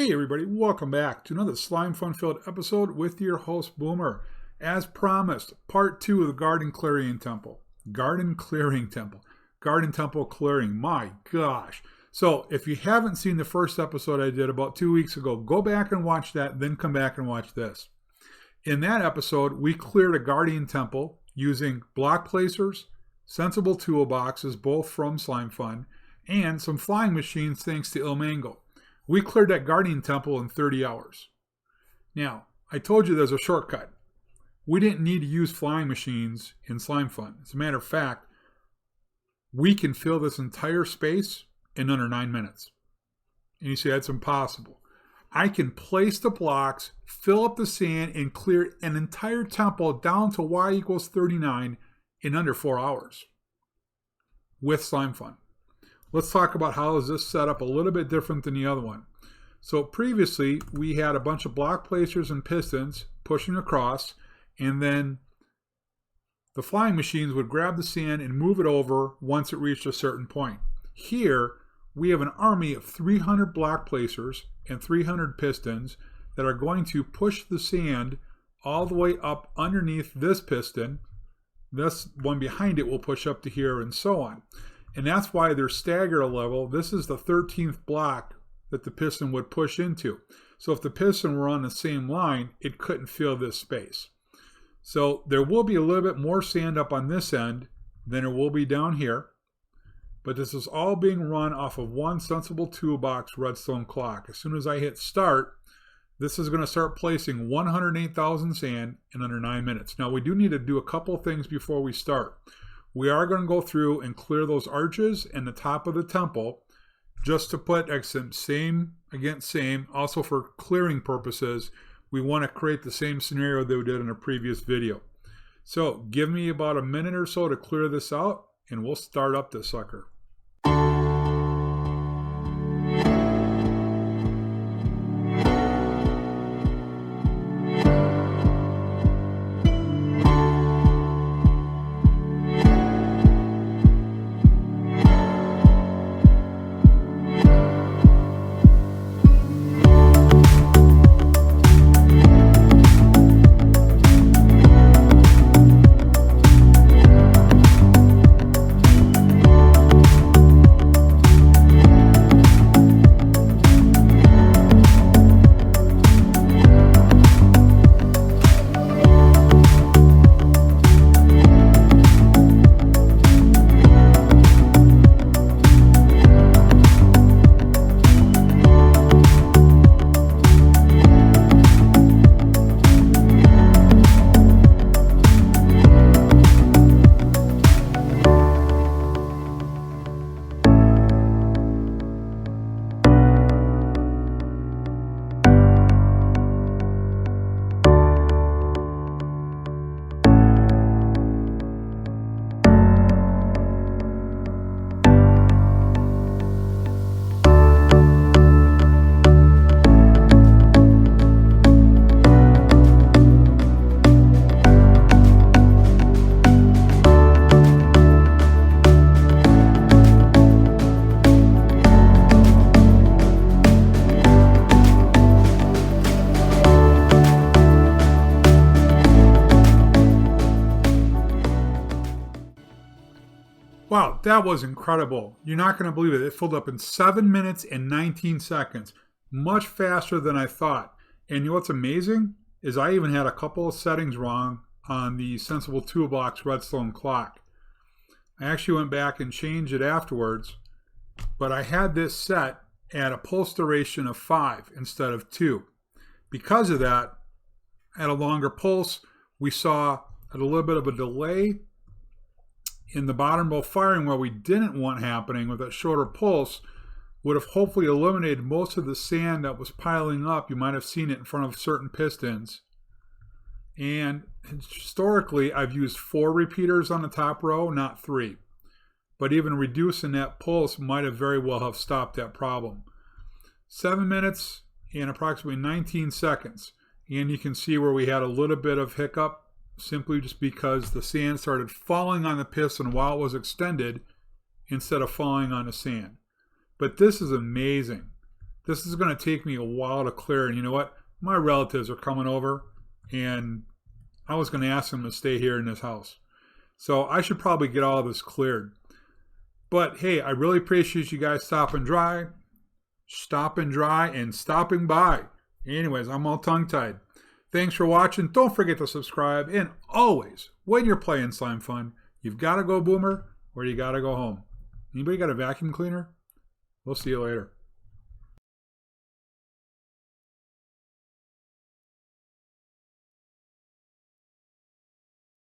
Hey everybody, welcome back to another Slime Fun filled episode with your host Boomer. As promised, part 2 of the Garden Temple, clearing, my gosh. So if you haven't seen the first episode I did about 2 weeks ago, go back and watch that, then come back and watch this. In that episode, we cleared a Guardian Temple using block placers, sensible toolboxes, both from Slime Fun, and some flying machines thanks to Ilmango. We cleared that Guardian Temple in 30 hours. Now, I told you there's a shortcut. We didn't need to use flying machines in Slime Fun. As a matter of fact, we can fill this entire space in under 9 minutes. And you say that's impossible. I can place the blocks, fill up the sand, and clear an entire temple down to y equals 39 in under 4 hours with Slime Fun. Let's talk about how is this set up a little bit different than the other one. So previously, we had a bunch of block placers and pistons pushing across, and then the flying machines would grab the sand and move it over once it reached a certain point. Here, we have an army of 300 block placers and 300 pistons that are going to push the sand all the way up underneath this piston. This one behind it will push up to here and so on. And that's why they're staggered a level. This is the 13th block that the piston would push into. So if the piston were on the same line, it couldn't fill this space. So there will be a little bit more sand up on this end than there will be down here. But this is all being run off of one sensible toolbox redstone clock. As soon as I hit start, this is going to start placing 108,000 sand in under 9 minutes. Now we do need to do a couple things before we start. We are going to go through and clear those arches and the top of the temple just to put same against same. Also for clearing purposes, we want to create the same scenario that we did in a previous video. So give me about a minute or so to clear this out and we'll start up this sucker. Wow, that was incredible. You're not going to believe it. It filled up in 7 minutes and 19 seconds. Much faster than I thought. And you know what's amazing? Is I even had a couple of settings wrong on the Sensible Toolbox redstone clock. I actually went back and changed it afterwards. But I had this set at a pulse duration of 5 instead of 2. Because of that, at a longer pulse, we saw a little bit of a delay in the bottom bow firing. What we didn't want happening with that shorter pulse would have hopefully eliminated most of the sand that was piling up. You might have seen it in front of certain pistons. And historically, I've used 4 repeaters on the top row, not 3. But even reducing that pulse might have very well have stopped that problem. 7 minutes and approximately 19 seconds. And you can see where we had a little bit of hiccup simply just because the sand started falling on the piston while it was extended instead of falling on the sand. But this is amazing. this is going to take me a while to clear. And you know what? My relatives are coming over, and I was going to ask them to stay here in this house. So I should probably get all of this cleared. But hey, I really appreciate you guys stopping by, and stopping by. Anyways, I'm all tongue-tied. Thanks for watching. Don't forget to subscribe. And always, when you're playing Slimefun, you've got to go boomer or you got to go home. Anybody got a vacuum cleaner? We'll see you later.